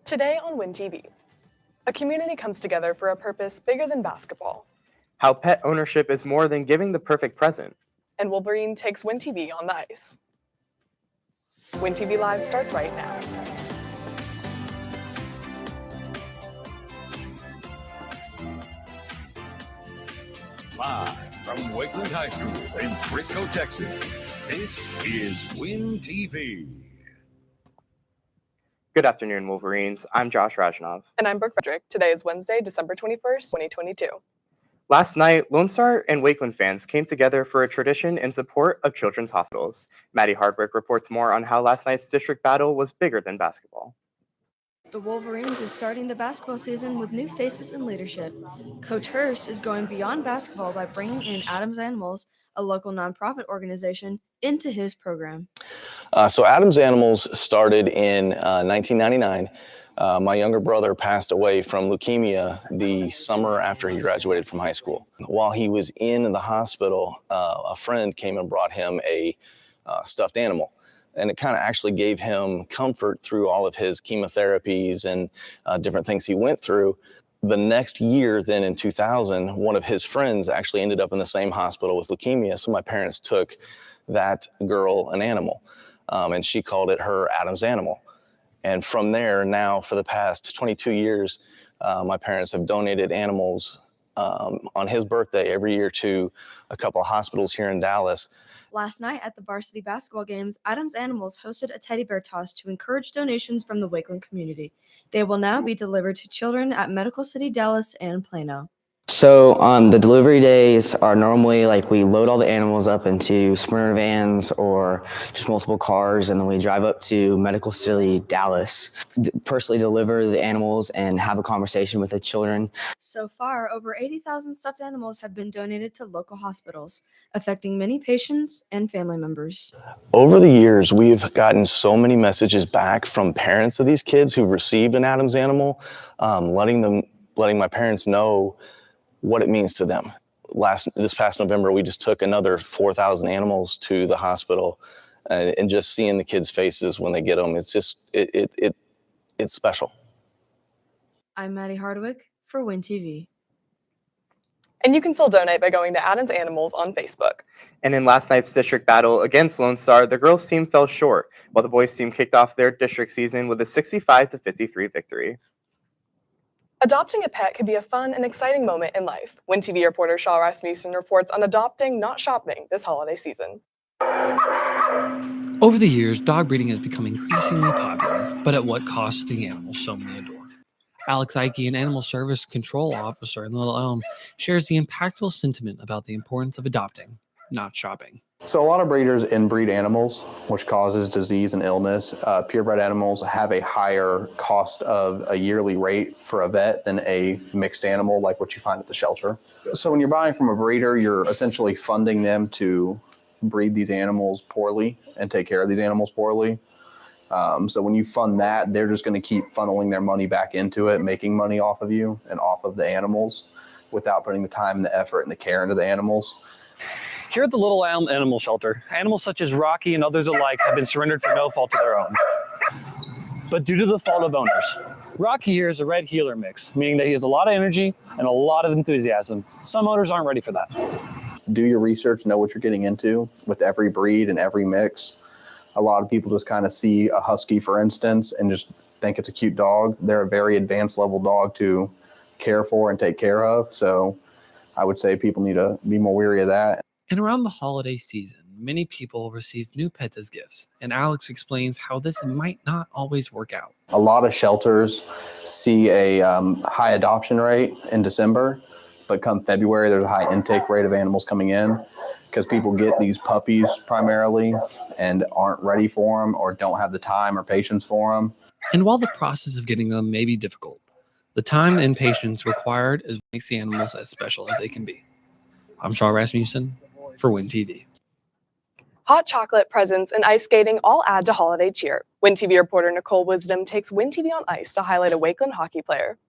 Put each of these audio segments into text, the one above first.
Today on Win TV, a community comes together for a purpose bigger than basketball. How pet ownership is more than giving the perfect present. And Wolverine takes Win TV on the ice. Win TV Live starts right now. Live from Wakeland High School in Frisco, Texas, this is Win TV. Good afternoon, Wolverines. I'm Josh Rajanov. And I'm Brooke Frederick. Today is Wednesday, December 21st, 2022. Last night, Lone Star and Wakeland fans came together for a tradition in support of children's hospitals. Maddie Hardwick reports more on how last night's district battle was bigger than basketball. The Wolverines is starting the basketball season with new faces and leadership. Coach Hurst is going beyond basketball by bringing in Adams Animals, a local nonprofit organization, into his program. So Adams Animals started in 1999. My younger brother passed away from leukemia the summer after he graduated from high school. While he was in the hospital, a friend came and brought him a stuffed animal. And it kind of actually gave him comfort through all of his chemotherapies and different things he went through. The next year, then in 2000, one of his friends actually ended up in the same hospital with leukemia. So my parents took that girl an animal, and she called it her Adams Animal. And from there, now for the past 22 years, my parents have donated animals on his birthday every year to a couple of hospitals here in Dallas. Last night at the varsity basketball games, Adams Animals hosted a teddy bear toss to encourage donations from the Wakeland community. They will now be delivered to children at Medical City Dallas and Plano. So the delivery days are normally like we load all the animals up into Sprinter vans or just multiple cars, and then we drive up to Medical City Dallas, personally deliver the animals and have a conversation with the children. So far, over 80,000 stuffed animals have been donated to local hospitals, affecting many patients and family members. Over the years, we've gotten so many messages back from parents of these kids who've received an Adams animal, letting my parents know what it means to them. This past November, we just took another 4,000 animals to the hospital, and just seeing the kids' faces when they get them, it's just it's special. I'm Maddie Hardwick for Win TV. And you can still donate by going to Adams Animals on Facebook. And in last night's district battle against Lone Star, the girls' team fell short, while the boys' team kicked off their district season with a 65-53 victory. Adopting a pet can be a fun and exciting moment in life. Win TV reporter Shaw Rasmussen reports on adopting, not shopping, this holiday season. Over the years, dog breeding has become increasingly popular, but at what cost to the animals so many adore? Alex Ike, an animal service control officer in Little Elm, shares the impactful sentiment about the importance of adopting, not shopping. So a lot of breeders inbreed animals, which causes disease and illness. Purebred animals have a higher cost of a yearly rate for a vet than a mixed animal like what you find at the shelter. So when you're buying from a breeder, you're essentially funding them to breed these animals poorly and take care of these animals poorly. So when you fund that, they're just going to keep funneling their money back into it, making money off of you and off of the animals without putting the time and the effort and the care into the animals. Here at the Little Elm Animal Shelter, animals such as Rocky and others alike have been surrendered for no fault of their own, but due to the fault of owners. Rocky here is a red heeler mix, meaning that he has a lot of energy and a lot of enthusiasm. Some owners aren't ready for that. Do your research, know what you're getting into with every breed and every mix. A lot of people just kind of see a husky, for instance, and just think it's a cute dog. They're a very advanced level dog to care for and take care of. So I would say people need to be more wary of that. And around the holiday season, many people receive new pets as gifts, and Alex explains how this might not always work out. A lot of shelters see a high adoption rate in December, but come February, there's a high intake rate of animals coming in because people get these puppies primarily and aren't ready for them or don't have the time or patience for them. And while the process of getting them may be difficult, the time and patience required is what makes the animals as special as they can be. I'm Shaw Rasmussen for Win TV. Hot chocolate, presents, and ice skating all add to holiday cheer. Win TV reporter Nicole Wisdom takes Win TV on ice to highlight a Wakeland hockey player.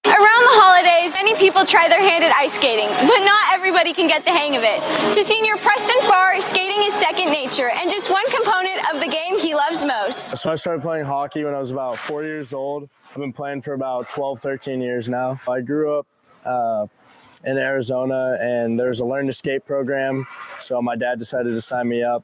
Around the holidays, many people try their hand at ice skating, but not everybody can get the hang of it. To senior Preston Farr, skating is second nature and just one component of the game he loves most. So I started playing hockey when I was about 4 years old. I've been playing for about 12, 13 years now. I grew up in Arizona, and there's a learn to skate program, so my dad decided to sign me up.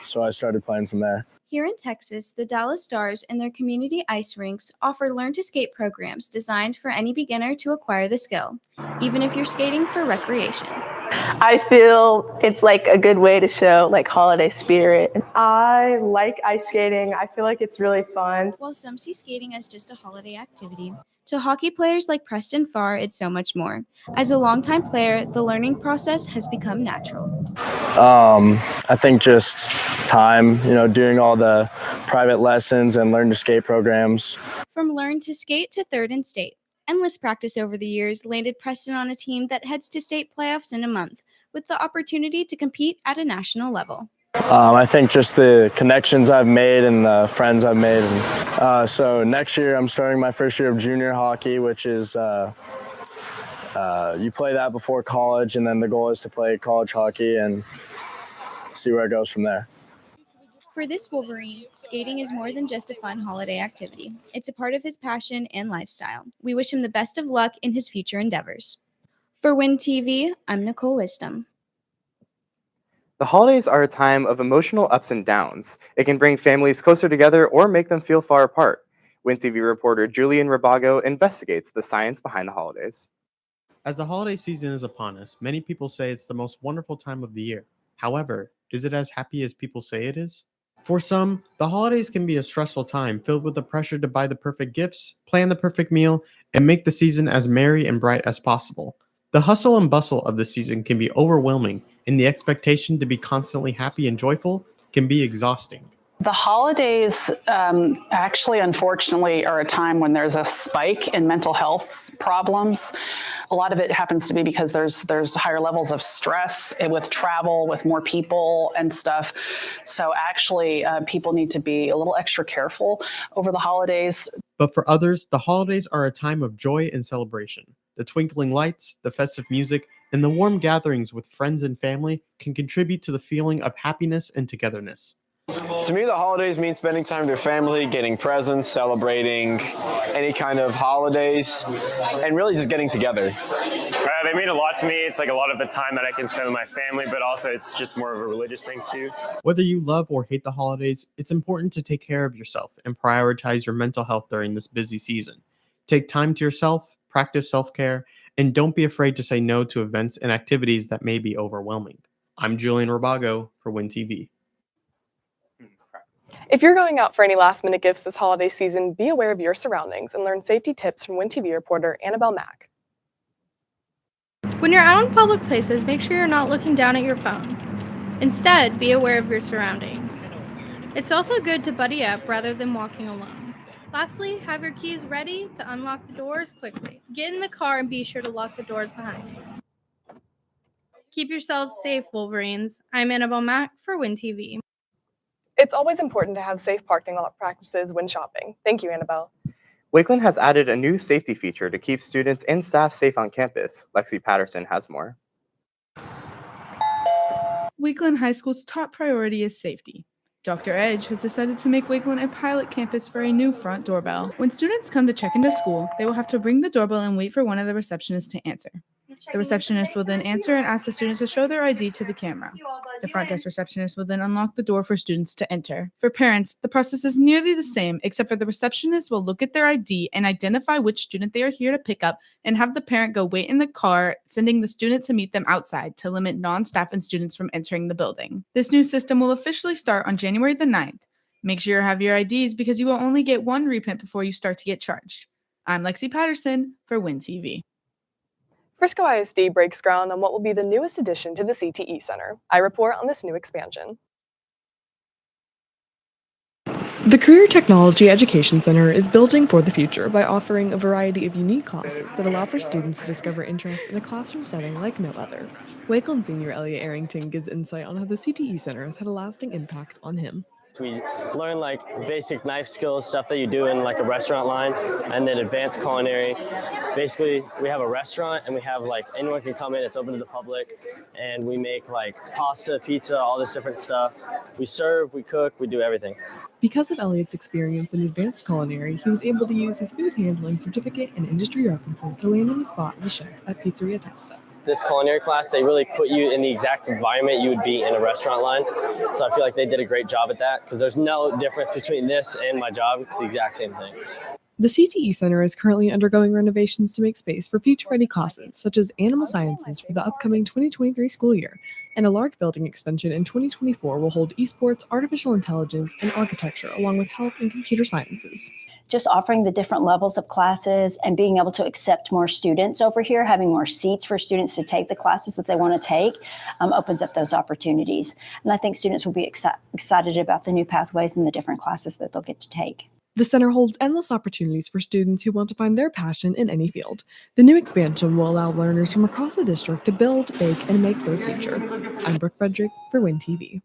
So I started playing from there. Here in Texas, the Dallas Stars and their community ice rinks offer learn to skate programs designed for any beginner to acquire the skill, even if you're skating for recreation. I feel it's like a good way to show like holiday spirit. I like ice skating. I feel like it's really fun. While some see skating as just a holiday activity, to hockey players like Preston Farr, it's so much more. As a longtime player, the learning process has become natural. I think just time, doing all the private lessons and learn to skate programs. From learn to skate to third in state, endless practice over the years landed Preston on a team that heads to state playoffs in a month, with the opportunity to compete at a national level. I think just the connections I've made and the friends I've made. So next year I'm starting my first year of junior hockey, which is you play that before college, and then the goal is to play college hockey and see where it goes from there. For this Wolverine, skating is more than just a fun holiday activity. It's a part of his passion and lifestyle. We wish him the best of luck in his future endeavors. For Win TV, I'm Nicole Wisdom. The holidays are a time of emotional ups and downs. It can bring families closer together or make them feel far apart. Win TV reporter Julian Rabago investigates the science behind the holidays. As the holiday season is upon us, many people say it's the most wonderful time of the year. However, is it as happy as people say it is? For some, the holidays can be a stressful time filled with the pressure to buy the perfect gifts, plan the perfect meal, and make the season as merry and bright as possible. The hustle and bustle of the season can be overwhelming, and the expectation to be constantly happy and joyful can be exhausting. The holidays actually, unfortunately, are a time when there's a spike in mental health problems. A lot of it happens to be because there's higher levels of stress with travel, with more people and stuff. So actually, people need to be a little extra careful over the holidays. But for others, the holidays are a time of joy and celebration. The twinkling lights, the festive music, and the warm gatherings with friends and family can contribute to the feeling of happiness and togetherness. To me, the holidays mean spending time with your family, getting presents, celebrating any kind of holidays, and really just getting together. They mean a lot to me. It's like a lot of the time that I can spend with my family, but also it's just more of a religious thing too. Whether you love or hate the holidays, it's important to take care of yourself and prioritize your mental health during this busy season. Take time to yourself, practice self-care, and don't be afraid to say no to events and activities that may be overwhelming. I'm Julian Rabago for Win TV. If you're going out for any last-minute gifts this holiday season, be aware of your surroundings and learn safety tips from Win TV reporter Annabelle Mack. When you're out in public places, make sure you're not looking down at your phone. Instead, be aware of your surroundings. It's also good to buddy up rather than walking alone. Lastly, have your keys ready to unlock the doors quickly. Get in the car and be sure to lock the doors behind you. Keep yourselves safe, Wolverines. I'm Annabelle Mack for Win TV. It's always important to have safe parking lot practices when shopping. Thank you, Annabelle. Wakeland has added a new safety feature to keep students and staff safe on campus. Lexi Patterson has more. Wakeland High School's top priority is safety. Dr. Edge has decided to make Wakeland a pilot campus for a new front doorbell. When students come to check into school, they will have to ring the doorbell and wait for one of the receptionists to answer. The receptionist will then answer and ask the students to show their ID to the camera. The front desk receptionist will then unlock the door for students to enter. For parents, the process is nearly the same, except for the receptionist will look at their ID and identify which student they are here to pick up and have the parent go wait in the car, sending the student to meet them outside to limit non-staff and students from entering the building. This new system will officially start on January the 9th. Make sure you have your IDs because you will only get one reprint before you start to get charged. I'm Lexi Patterson for Win TV. Frisco ISD breaks ground on what will be the newest addition to the CTE Center. I report on this new expansion. The Career Technology Education Center is building for the future by offering a variety of unique classes that allow for students to discover interests in a classroom setting like no other. Wakeland senior Elliot Arrington gives insight on how the CTE Center has had a lasting impact on him. We learn like basic knife skills, stuff that you do in like a restaurant line, and then advanced culinary. Basically, we have a restaurant and we have like anyone can come in, it's open to the public, and we make like pasta, pizza, all this different stuff. We serve, we cook, we do everything. Because of Elliot's experience in advanced culinary, he was able to use his food handling certificate and industry references to land him a spot as a chef at Pizzeria Testa. This culinary class, they really put you in the exact environment you would be in a restaurant line. So I feel like they did a great job at that because there's no difference between this and my job. It's the exact same thing. The CTE Center is currently undergoing renovations to make space for future-ready classes, such as animal sciences for the upcoming 2023 school year, and a large building extension in 2024 will hold esports, artificial intelligence, and architecture, along with health and computer sciences. Just offering the different levels of classes and being able to accept more students over here, having more seats for students to take the classes that they want to take, opens up those opportunities. And I think students will be excited about the new pathways and the different classes that they'll get to take. The center holds endless opportunities for students who want to find their passion in any field. The new expansion will allow learners from across the district to build, bake, and make their future. I'm Brooke Frederick for WIN TV.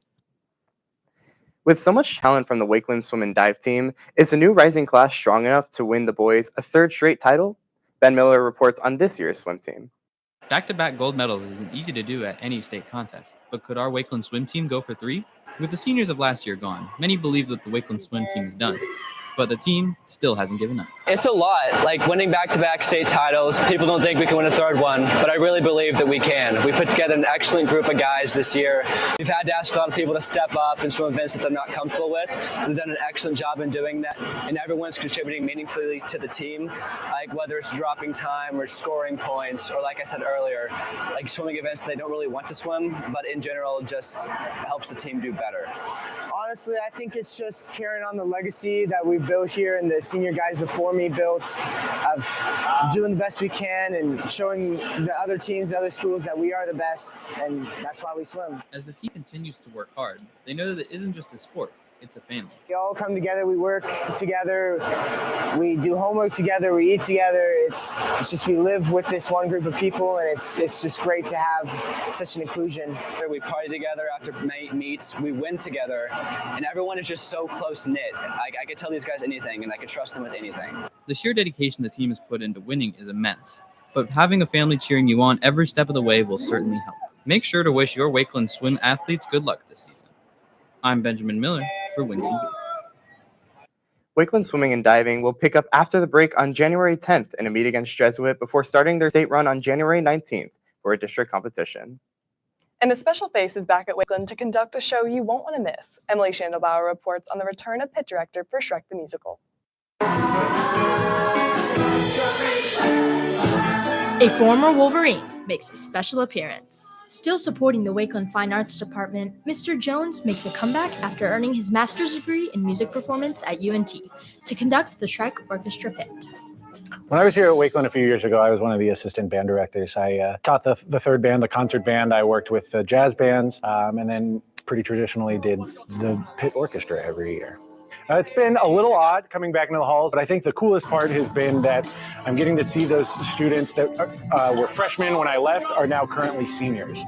With so much talent from the Wakeland swim and dive team, is the new rising class strong enough to win the boys a third straight title? Ben Miller reports on this year's swim team. Back-to-back gold medals isn't easy to do at any state contest, but could our Wakeland swim team go for 3? With the seniors of last year gone, many believe that the Wakeland swim team is done. But the team still hasn't given up. It's a lot, like winning back-to-back state titles. People don't think we can win a third one, but I really believe that we can. We put together an excellent group of guys this year. We've had to ask a lot of people to step up and swim events that they're not comfortable with. We've done an excellent job in doing that, and everyone's contributing meaningfully to the team, like whether it's dropping time or scoring points, or like I said earlier, like swimming events that they don't really want to swim, but in general just helps the team do better. Honestly, I think it's just carrying on the legacy that we've built here and the senior guys before me built of doing the best we can and showing the other teams, the other schools that we are the best, and that's why we swim. As the team continues to work hard, they know that it isn't just a sport, it's a family. We all come together, we work together, we do homework together, we eat together. It's just we live with this one group of people, and it's just great to have such an inclusion. We party together after meets, we win together, and everyone is just so close-knit. I could tell these guys anything, and I could trust them with anything. The sheer dedication the team has put into winning is immense, but having a family cheering you on every step of the way will certainly help. Make sure to wish your Wakeland swim athletes good luck this season. I'm Benjamin Miller for WIN TV. Wakeland swimming and diving will pick up after the break on January 10th in a meet against Jesuit before starting their state run on January 19th for a district competition. And a special face is back at Wakeland to conduct a show you won't want to miss. Emily Shandelbauer reports on the return of pit director for Shrek the Musical. A former Wolverine makes a special appearance. Still supporting the Wakeland Fine Arts Department, Mr. Jones makes a comeback after earning his master's degree in music performance at UNT to conduct the Shrek Orchestra Pit. When I was here at Wakeland a few years ago, I was one of the assistant band directors. I taught the third band, the concert band. I worked with the jazz bands, and then pretty traditionally did the pit orchestra every year. It's been a little odd coming back into the halls, but I think the coolest part has been that I'm getting to see those students that were freshmen when I left are now currently seniors.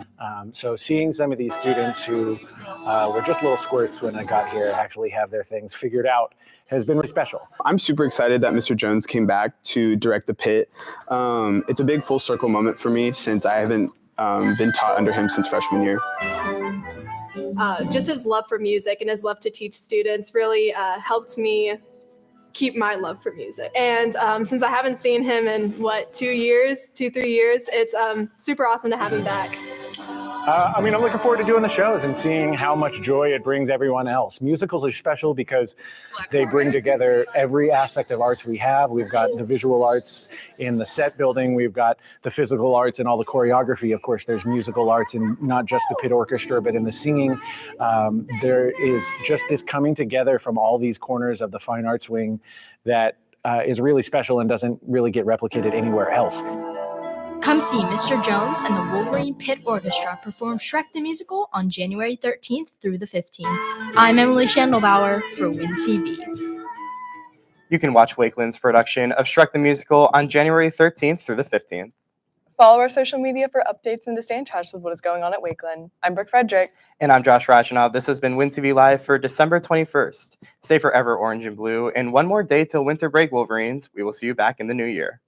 So seeing some of these students who were just little squirts when I got here actually have their things figured out has been really special. I'm super excited that Mr. Jones came back to direct the pit. It's a big full circle moment for me since I haven't been taught under him since freshman year. Just his love for music and his love to teach students really helped me keep my love for music. And since I haven't seen him in 3 years, it's super awesome to have him back. I'm looking forward to doing the shows and seeing how much joy it brings everyone else. Musicals are special because they bring together every aspect of arts we have. We've got the visual arts in the set building. We've got the physical arts and all the choreography. Of course, there's musical arts in not just the pit orchestra, but in the singing. There is just this coming together from all these corners of the fine arts wing that is really special and doesn't really get replicated anywhere else. Come see Mr. Jones and the Wolverine Pit Orchestra perform Shrek the Musical on January 13th through the 15th. I'm Emily Shandelbauer for WIN TV. You can watch Wakeland's production of Shrek the Musical on January 13th through the 15th. Follow our social media for updates and to stay in touch with what is going on at Wakeland. I'm Brooke Frederick. And I'm Josh Rajanav. This has been WinTV Live for December 21st. Stay forever orange and blue. And one more day till winter break, Wolverines. We will see you back in the new year.